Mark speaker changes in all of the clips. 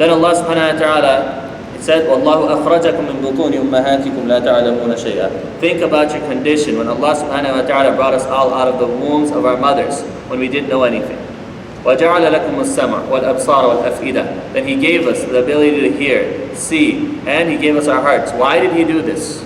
Speaker 1: Then Allah subhanahu wa ta'ala said, وَاللَّهُ أَخْرَجَكُم مِّن بُطُونِ أُمَّهَاتِكُمْ لَا تَعْلَمُونَ شَيْئًا. Think about your condition when Allah subhanahu wa ta'ala brought us all out of the wombs of our mothers when we didn't know anything. وَجَعَلَ لَكُمُ السَّمْعَ وَالْأَبْصَارَ وَالْأَفْئِدَةَ. Then He gave us the ability to hear, see, and He gave us our hearts. Why did He do this?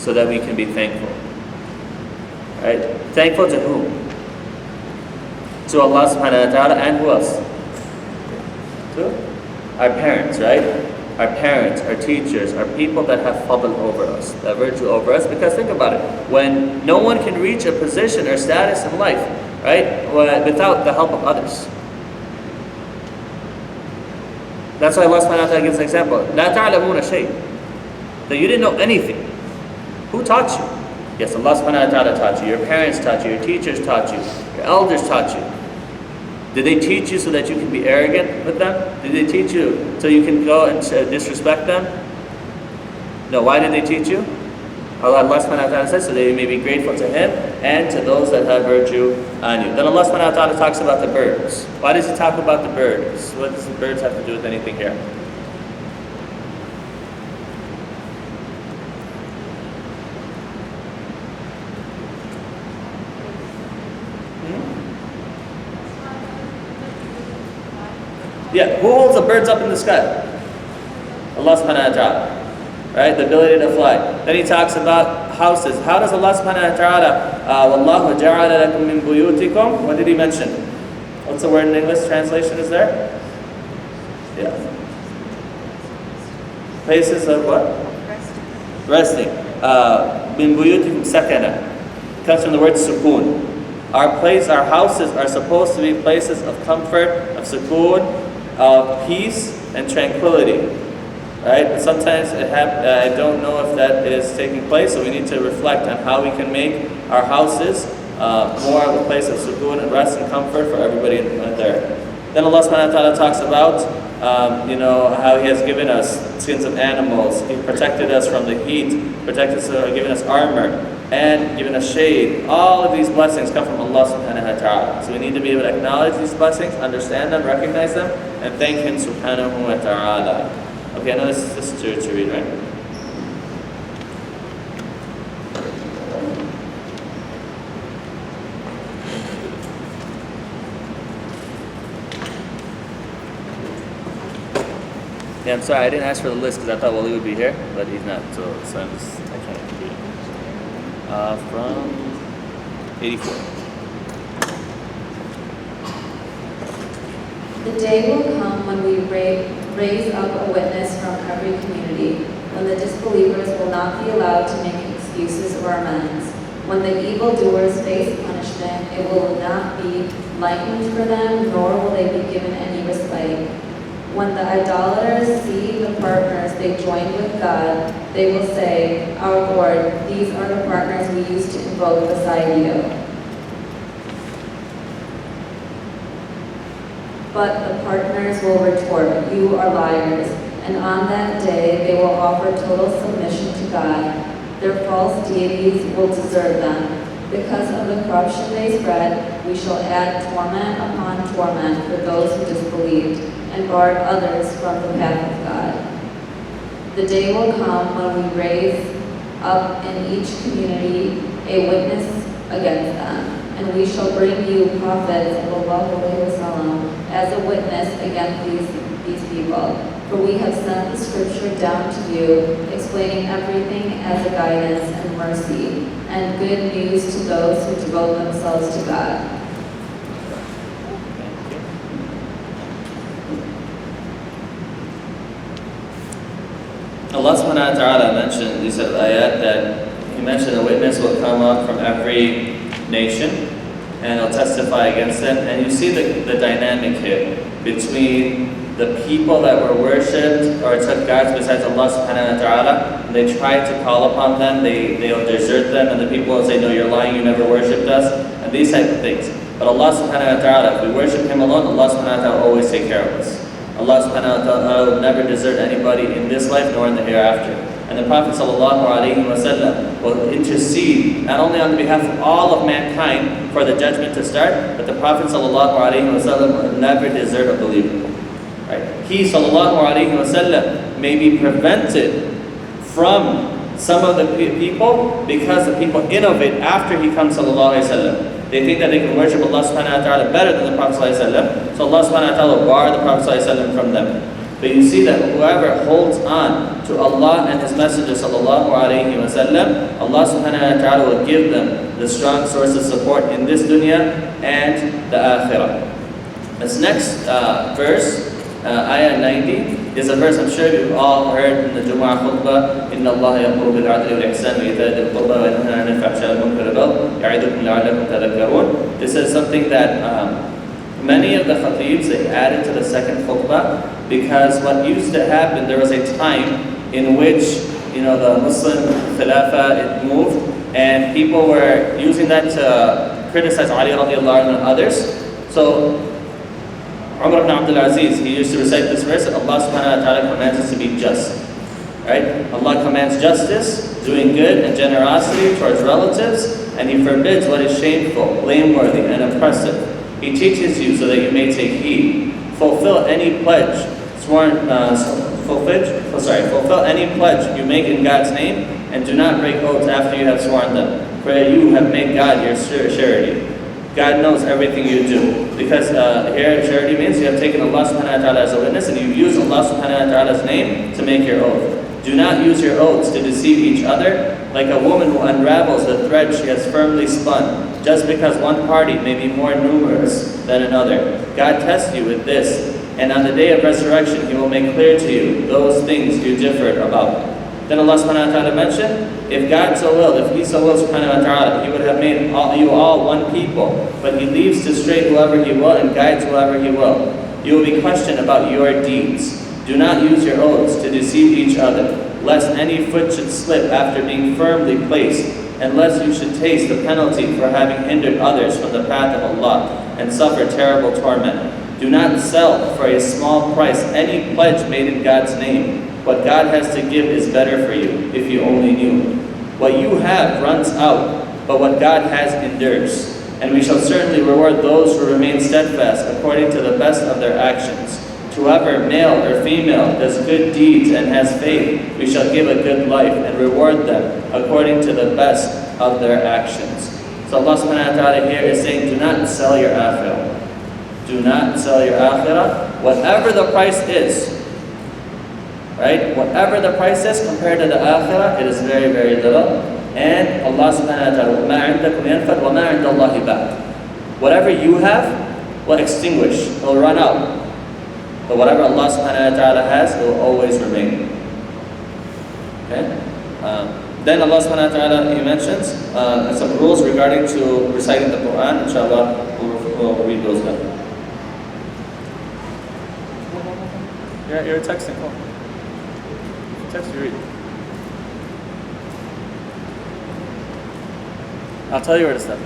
Speaker 1: So that we can be thankful. Right? Thankful to whom? To Allah subhanahu wa ta'ala, and who else? To our parents, right? Our parents, our teachers, our people that have fadl over us, that virtue over us. Because think about it, when no one can reach a position or status in life, right, without the help of others. That's why Allah subhanahu wa ta'ala gives an example. لَا تَعْلَمُونَ شَيْءٍ. That you didn't know anything. Who taught you? Yes, Allah subhanahu wa ta'ala taught you. Your parents taught you. Your teachers taught you. Your elders taught you. Did they teach you so that you can be arrogant with them? Did they teach you so you can go and disrespect them? No, why did they teach you? Allah subhanahu wa ta'ala says, so that you may be grateful to Him and to those that have virtue on you. Then Allah subhanahu wa ta'ala talks about the birds. Why does He talk about the birds? What does the birds have to do with anything here? Yeah, who holds the birds up in the sky? Allah subhanahu wa ta'ala. Right? The ability to fly. Then He talks about houses. How does Allah subhanahu wa ta'ala, وَاللَّهُ جَعَلَ لَكُم مِّن بُيُوتِكُمْ. What did He mention? What's the word in English translation is there? Yeah. Places of what? Resting. مِن بُيُوتِكُمْ سَكَنًا. Comes from the word sukoon. Our houses are supposed to be places of comfort, of sukoon, of peace and tranquility, right? But sometimes I don't know if that is taking place, so we need to reflect on how we can make our houses more of a place of sukoon and rest and comfort for everybody there. Then Allah subhanahu wa ta'ala talks about how He has given us skins of animals, He protected us from the heat, given us armor, and given us shade. All of these blessings come from Allah subhanahu wa ta'ala. So we need to be able to acknowledge these blessings, understand them, recognize them, and thank Him subhanahu wa ta'ala. Okay, I know this is to read, right? Yeah, I'm sorry, I didn't ask for the list because I thought Wali would be here, but he's not, so I can't read it. From 84.
Speaker 2: The day will come when we raise up a witness from every community, when the disbelievers will not be allowed to make excuses or amends. When the evildoers face punishment, it will not be lightened for them, nor will they be given any respite. When the idolaters see the partners they joined with God, they will say, "Our Lord, these are the partners we used to invoke beside you." But the partners will retort, "You are liars." And on that day, they will offer total submission to God. Their false deities will desert them. Because of the corruption they spread, we shall add torment upon torment for those who disbelieved and barred others from the path of God. The day will come when we raise up in each community a witness against them, and we shall bring you prophets as a witness against these people. For we have sent the scripture down to you, explaining everything as a guidance and mercy, and good news to those who devote themselves to God.
Speaker 1: Allah subhanahu wa ta'ala mentioned these ayat that He mentioned a witness will come up from every nation and he'll testify against them. And you see the dynamic here between the people that were worshipped or took gods besides Allah subhanahu wa ta'ala. They tried to call upon them, they'll desert them, and the people will say, "No, you're lying, you never worshipped us," and these type of things. But Allah subhanahu wa ta'ala, if we worship Him alone, Allah subhanahu wa ta'ala will always take care of us. Allah subhanahu wa ta'ala will never desert anybody in this life nor in the hereafter. and the Prophet ﷺ will intercede not only on behalf of all of mankind for the judgment to start, but the Prophet ﷺ will never desert a believer. Right? He ﷺ may be prevented from some of the people because the people innovate after he comes ﷺ. They think that they can worship Allah subhanahu wa ta'ala better than the Prophet ﷺ, so Allah subhanahu wa ta'ala will bar the Prophet ﷺ from them. But you see that whoever holds on to Allah and His Messenger sallallahu alaihi wasallam, Allah subhanahu wa ta'ala will give them the strong source of support in this dunya and the akhirah. This next verse, ayah 90, is a verse I'm sure you've all heard in the Jumu'ah khutbah. إِنَّ اللَّهَ يَأْمُرُ بِالْعَدْلِ وَالْإِحْسَانِ وَإِيتَاءِ ذِي الْقُرْبَى وَيَنْهَى عَنِ الْفَحْشَاءِ وَالْمُنكَرِ وَالْبَغْيِ يَعِظُكُمْ لَعَلَّكُمْ تَذَكَّرُونَ. This is something that many of the khatibs, they added to the second khutbah, because what used to happen, there was a time in which the Muslim Khilafah, it moved, and people were using that to criticize Ali radiallahu anhu and others. So Umar ibn Abdul Aziz, he used to recite this verse, Allah subhanahu wa ta'ala commands us to be just. Right? Allah commands justice, doing good and generosity towards relatives, and He forbids what is shameful, blameworthy, and oppressive. He teaches you so that you may take heed. Fulfill any pledge fulfill any pledge you make in God's name, and do not break oaths after you have sworn them, for you have made God your surety. God knows everything you do. Because here surety means you have taken Allah subhanahu wa ta'ala as a witness, and you use Allah subhanahu wa ta'ala's name to make your oath. Do not use your oaths to deceive each other, like a woman who unravels the thread she has firmly spun, just because one party may be more numerous than another. God tests you with this, and on the day of resurrection He will make clear to you those things you differed about. Then Allah subhanahu wa ta'ala mentioned, if God so willed, if He so willed subhanahu wa ta'ala, He would have made you all one people, but He leaves to straight whoever He will and guides whoever He will. You will be questioned about your deeds. Do not use your oaths to deceive each other, lest any foot should slip after being firmly placed, and lest you should taste the penalty for having hindered others from the path of Allah and suffer terrible torment. Do not sell for a small price any pledge made in God's name. What God has to give is better for you, if you only knew. What you have runs out, but what God has endures. And we shall certainly reward those who remain steadfast according to the best of their actions. To whoever, male or female, does good deeds and has faith, we shall give a good life and reward them according to the best of their actions. So Allah subhanahu wa ta'ala here is saying, do not sell your akhirah. Do not sell your akhirah, whatever the price is. Right? Whatever the price is compared to the akhirah, it is very, very little. And Allah subhanahu wa ta'ala, وَمَا عِنْدَكُمْ يَنْفَدْ وَمَا عِنْدَ اللَّهِ بَعْدُ. Whatever you have will extinguish, will run out. But whatever Allah subhanahu wa ta'ala has, it will always remain. Okay? Then Allah subhanahu wa ta'ala, He mentions some rules regarding to reciting the Quran. Inshallah, we'll read those now. You're texting. Oh. Text, you read. I'll tell you where to stop.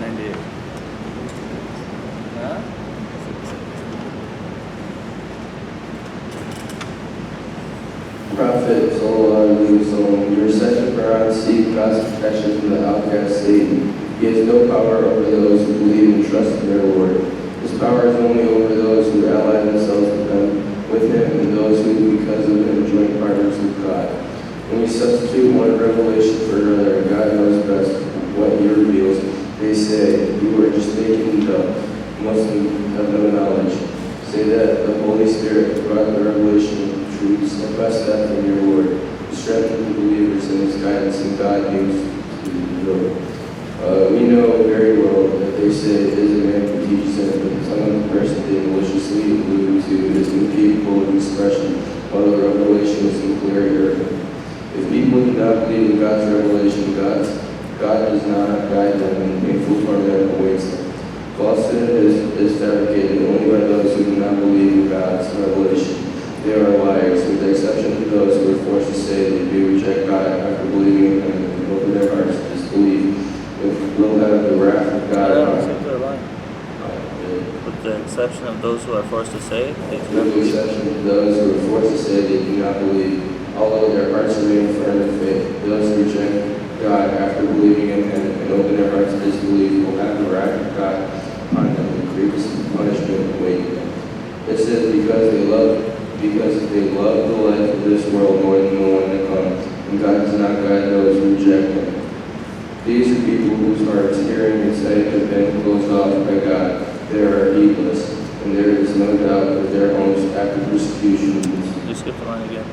Speaker 1: 98. Huh?
Speaker 3: Prophet sallallahu alaihi wasallam, you recite the Quran, seek God's protection from the outcast Satan. He has no power over those who believe and trust in their Lord. His power is only over those who ally themselves with Him, and those who, because of Him, join partners with God. When we substitute one revelation for another, and God knows best what He reveals, they say, you are just making it up. Muslims have no knowledge. Say that the Holy Spirit brought the revelation of the truth, step by step from your Lord, to strengthen the believers in His guidance, and God gives to the will. We know very well that they say it is a man who teaches them, but the tongue of the person they maliciously allude to is incapable of expression, while the revelation is unclear. If people do not believe in God's revelation, God does not guide them, and painful torment awaits them. Falsehood is fabricated only by those who do not believe in God's revelation. They are liars, with the exception of those who are forced to say they do reject God after believing in Him and open their hearts to disbelief. Will have the wrath of God.
Speaker 1: With the exception of of those who are forced to say they do not
Speaker 3: with the
Speaker 1: believe.
Speaker 3: exception of those who are forced to say they do not believe, although their hearts remain firm in faith. Those who reject God after believing in Him and open their hearts to disbelief will have the wrath of God upon them and grievous punishment awaiting them. It says because they love the life of this world more than the one to come, and God does not guide those who reject Him. These are people whose hearts, hearing and sight have been closed off by God. They are heedless, and there is no doubt that their homes after persecution
Speaker 1: You skip the line again.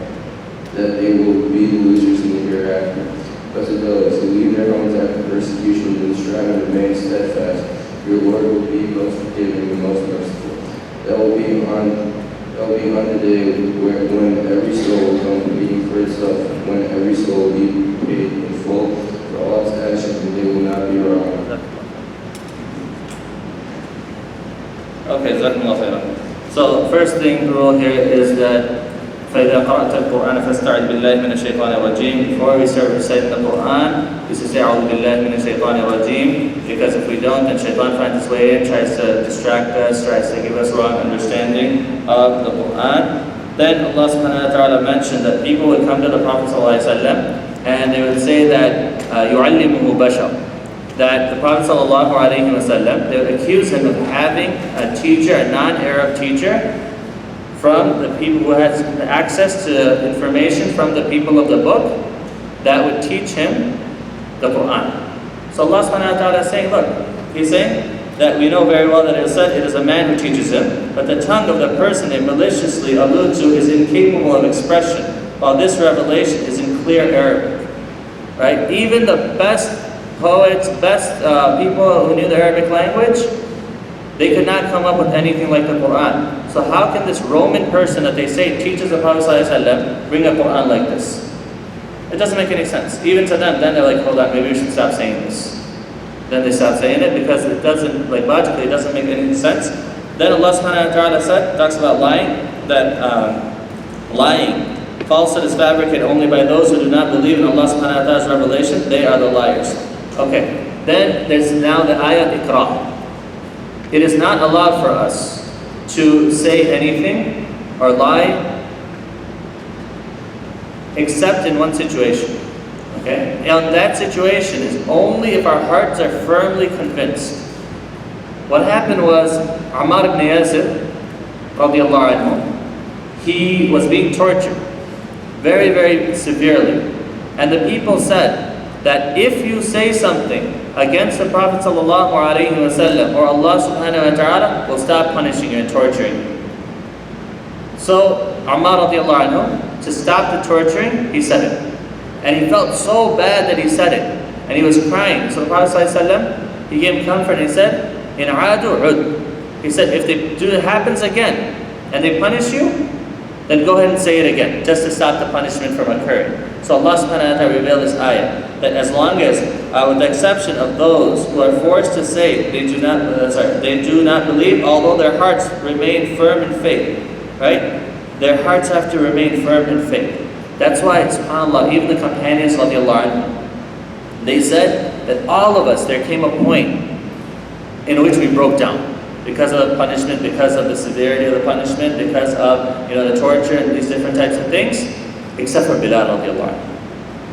Speaker 3: that they will be the losers in the hereafter. But to those who leave their homes after persecution and strive and remain steadfast, your Lord will be most forgiving and most merciful. That will be on the day when every soul will come competing for itself, when every soul will be paid in full for all its actions, and they will not be wrong.
Speaker 1: Okay, Jazakumullah khairan. So, first thing rule here is that فَإِذَا قَرَأْتَ الْقُرْآنَ فَاسْتَعِذْ بِاللَّهِ مِنَ الشَّيْطَانِ الرَّجِيمِ. Before we start reciting the Quran, we should say أَعُوذُ بِاللَّهِ مِنَ الشَّيْطَانِ الرَّجِيمِ, because if we don't, then Shaitan finds his way in, tries to distract us, tries to give us wrong understanding of the Quran. Then Allah subhanahu wa ta'ala mentioned that people would come to the Prophet ﷺ and they would say that يُعَلِّمُهُ بَشَرٌ, that the Prophet ﷺ, they would accuse him of having a teacher, a non-Arab teacher, from the people who had access to information from the people of the book that would teach him the Quran. So Allah subhanahu wa ta'ala is saying, look, He's saying that we know very well that it is said it is a man who teaches him, but the tongue of the person they maliciously allude to is incapable of expression, while this revelation is in clear Arabic. Right? Even the best poets, best people who knew the Arabic language, they could not come up with anything like the Quran. So how can this Roman person that they say teaches the Prophet ﷺ bring a Quran like this? It doesn't make any sense. Even to them, then they're like, hold on, maybe we should stop saying this. Then they stop saying it because it doesn't, like logically, it doesn't make any sense. Then Allah subhanahu wa ta'ala talks about lying, that lying, falsehood is fabricated only by those who do not believe in Allah subhanahu wa ta'ala's revelation. They are the liars. Okay, then there's now the ayat ikrah. It is not allowed for us to say anything or lie except in one situation. Okay? And that situation is only if our hearts are firmly convinced. What happened was Ammar ibn Yasir, radiallahu anhu, he was being tortured very, very severely. And the people said that if you say something against the Prophet ﷺ or Allah subhanahu wa ta'ala, will stop punishing you and torturing you. So Ammar radiallahu anhu, to stop the torturing, he said it. And he felt so bad that he said it. And he was crying. So the Prophet ﷺ, he gave him comfort and he said, In adu ud. He said, if it happens again and they punish you, then go ahead and say it again, just to stop the punishment from occurring. So Allah subhanahu wa ta'ala revealed this ayah, that as long as, with the exception of those who are forced to say they do not believe, although their hearts remain firm in faith, right? Their hearts have to remain firm in faith. That's why, subhanAllah, even the companions, radiallahu anhu, they said that all of us, there came a point in which we broke down. Because of the punishment, because of the severity of the punishment, because of the torture and these different types of things, except for Bilal radiallahu anhu.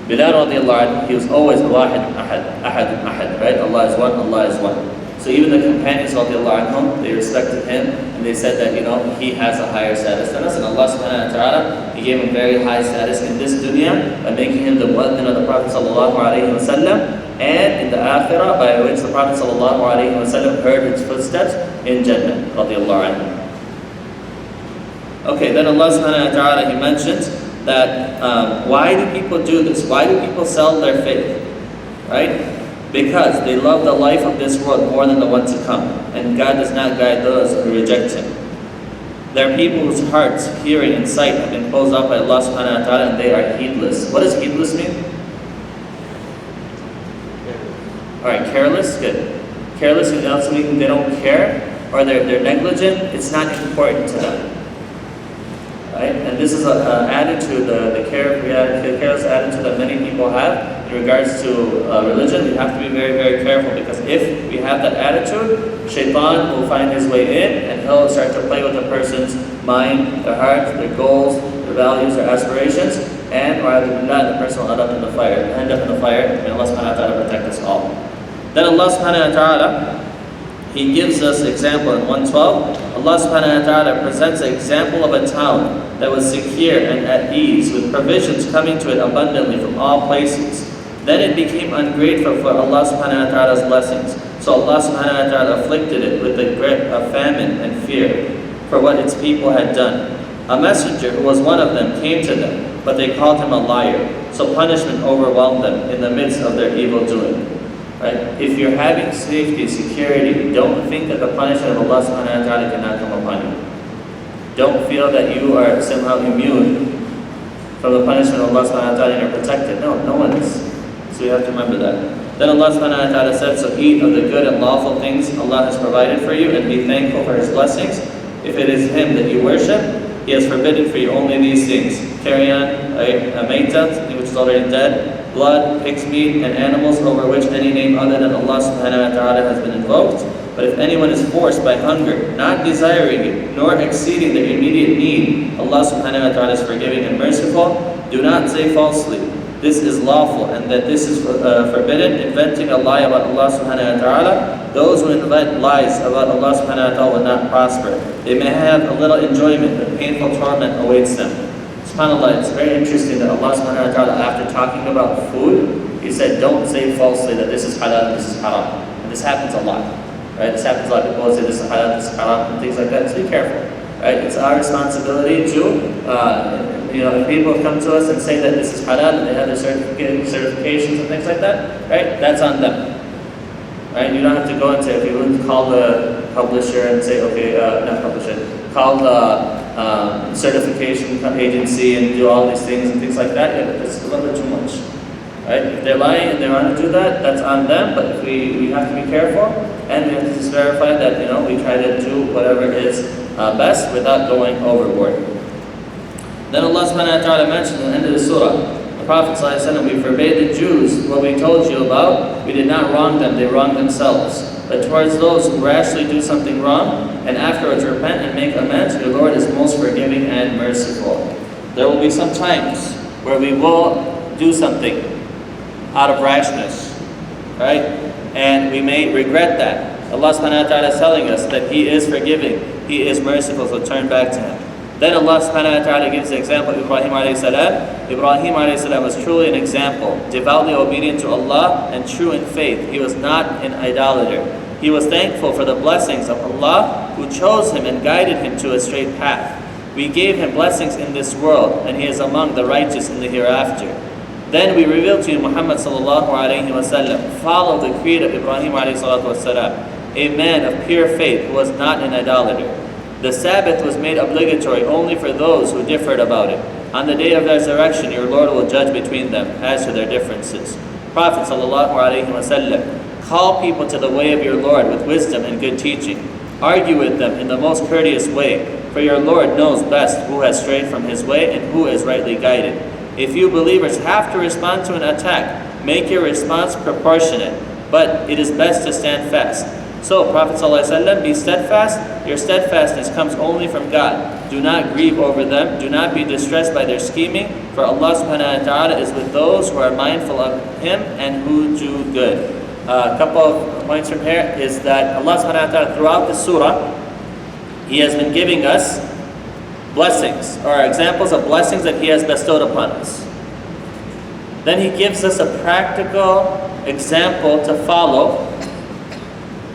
Speaker 1: Bilal radiallahu anhu, he was always wahid, ahad, ahad, ahad, right? Allah is one, Allah is one. So even the companions radiallahu anhum, they respected him and they said that he has a higher status than us, and Allah subhanahu wa ta'ala, He gave him very high status in this dunya by making him the mu'adhin of the Prophet sallallahu alaihi wasallam, and in the akhirah, by which the Prophet ﷺ heard his footsteps in Jannah, radiallahu anhu. Okay, then Allah subhanahu wa ta'ala, He mentions that why do people do this? Why do people sell their faith? Right? Because they love the life of this world more than the one to come. And God does not guide those who reject Him. There are people whose hearts, hearing, and sight have been closed off by Allah subhanahu wa ta'ala, and they are heedless. What does heedless mean? Alright, careless, good. Careless can also mean they don't care, or they're negligent, it's not important to them. Right? And this is an attitude, the careless attitude potential that many people have in regards to religion, we have to be very, very careful, because if we have that attitude, shaitan will find his way in and he'll start to play with a person's mind, their heart, their goals, their values, their aspirations, and the person will end up in the fire. May Allah subhanahu wa ta'ala protect us all. Then Allah subhanahu wa ta'ala, He gives us example in 112. Allah subhanahu wa ta'ala presents an example of a town that was secure and at ease, with provisions coming to it abundantly from all places. Then it became ungrateful for Allah subhanahu wa ta'ala's blessings. So Allah subhanahu wa ta'ala afflicted it with the grip of famine and fear for what its people had done. A messenger who was one of them came to them, but they called him a liar. So punishment overwhelmed them in the midst of their evil doing. Right? If you're having safety, security, don't think that the punishment of Allah subhanahu wa ta'ala cannot come upon you. Don't feel that you are somehow immune from the punishment of Allah subhanahu wa ta'ala and you're protected. No, no one is. So you have to remember that. Then Allah subhanahu wa ta'ala said, so eat of the good and lawful things Allah has provided for you and be thankful for His blessings. If it is Him that you worship, He has forbidden for you only these things: carrion, a maita, something which is already dead, blood, pig's meat, and animals over which any name other than Allah subhanahu wa ta'ala has been invoked. But if anyone is forced by hunger, not desiring it, nor exceeding their immediate need, Allah subhanahu wa ta'ala is forgiving and merciful. Do not say falsely, this is lawful, and that this is forbidden, inventing a lie about Allah subhanahu wa ta'ala. Those who invent lies about Allah subhanahu wa ta'ala will not prosper. They may have a little enjoyment, but painful torment awaits them. SubhanAllah, it's very interesting that Allah subhanahu wa ta'ala, after talking about food, He said, don't say falsely that this is halal and this is haram. And this happens a lot. Right? This happens a lot. People will say this is halal, this is haram, and things like that. So be careful. Right? It's our responsibility to if people come to us and say that this is halal and they have their certifications and things like that, right? That's on them. Right? You don't have to go and say, okay, we'll call the publisher and say, okay, not publisher, call the certification agency and do all these things and things like that. Yeah, but that's a little bit too much. Right? If they're lying and they want to do that, that's on them, but if we have to be careful and we have to just verify that, we try to do whatever is best without going overboard. Then Allah subhanahu wa ta'ala mentioned at the end of the surah, the Prophet ﷺ, we forbade the Jews what we told you about. We did not wrong them, they wronged themselves. But towards those who rashly do something wrong and afterwards repent and make amends, your Lord is most forgiving and merciful. There will be some times where we will do something out of rashness, right? And we may regret that. Allah subhanahu wa ta'ala is telling us that He is forgiving, He is merciful, so turn back to Him. Then Allah subhanahu wa ta'ala gives the example of Ibrahim alayhi salam. Ibrahim alayhi salam was truly an example, devoutly obedient to Allah and true in faith. He was not an idolater. He was thankful for the blessings of Allah who chose him and guided him to a straight path. We gave him blessings in this world and he is among the righteous in the hereafter. Then we revealed to you Muhammad sallallahu alayhi wa sallam, follow the creed of Ibrahim alayhi salatu wasalam, a man of pure faith who was not an idolater. The Sabbath was made obligatory only for those who differed about it. On the day of resurrection, your Lord will judge between them as to their differences. Prophet ﷺ, call people to the way of your Lord with wisdom and good teaching. Argue with them in the most courteous way, for your Lord knows best who has strayed from His way and who is rightly guided. If you believers have to respond to an attack, make your response proportionate, but it is best to stand fast. So, Prophet ﷺ, be steadfast. Your steadfastness comes only from God. Do not grieve over them. Do not be distressed by their scheming. For Allah subhanahu wa ta'ala is with those who are mindful of Him and who do good. A couple of points from here is that Allah subhanahu wa ta'ala throughout the surah, He has been giving us blessings or examples of blessings that He has bestowed upon us. Then He gives us a practical example to follow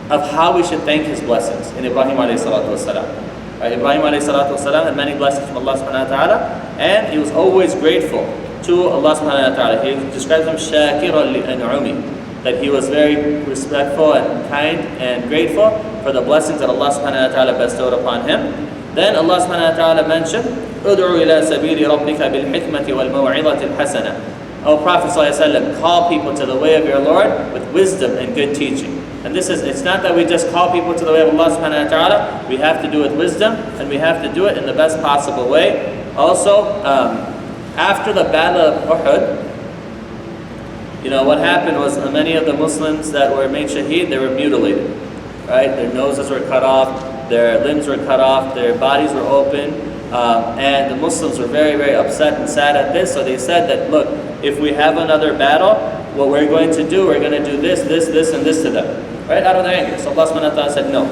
Speaker 1: of how we should thank His blessings in Ibrahim alayhi salatu wasalam. Ibrahim alayhi salatu wasalam had many blessings from Allah subhanahu wa ta'ala, and he was always grateful to Allah subhanahu wa ta'ala. He describes him shakiran li an'umi, that he was very respectful and kind and grateful for the blessings that Allah subhanahu wa ta'ala bestowed upon him. Then Allah subhanahu wa ta'ala mentioned, ud'u ila sabili rabbika bil hikmati wal maw'izati al hasana. O Prophet ﷺ, call people to the way of your Lord with wisdom and good teaching. And it's not that we just call people to the way of Allah subhanahu wa ta'ala. We have to do it with wisdom, and we have to do it in the best possible way. Also, after the battle of Uhud, what happened was many of the Muslims that were made shaheed, they were mutilated, right? Their noses were cut off, their limbs were cut off, their bodies were open, and the Muslims were very, very upset and sad at this. So they said that, look, if we have another battle, what we're going to do, we're going to do this, this, this, and this to them, right? Out of their anger. So Allah subhanahu wa ta'ala said, no,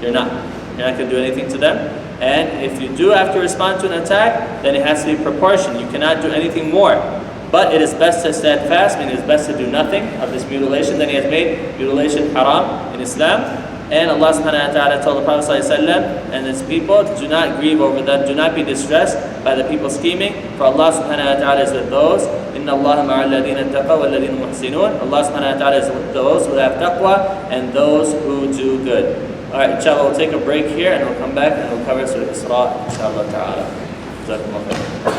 Speaker 1: you're not. You're not going to do anything to them. And if you do have to respond to an attack, then it has to be proportioned. You cannot do anything more. But it is best to stand fast, meaning it is best to do nothing of this mutilation. Then he has made mutilation haram in Islam. And Allah subhanahu wa ta'ala told the Prophet ﷺ and his people, do not grieve over them, do not be distressed by the people scheming, for Allah subhanahu wa ta'ala is with those. Inna Allah ma'al ladina taqaw wal ladina muhsinun. Allah subhanahu wa ta'ala is with those who have taqwa and those who do good. Alright, inshallah, we'll take a break here and we'll come back and we'll cover Surah al Isra, inshallah ta'ala. Jazakumullah khair.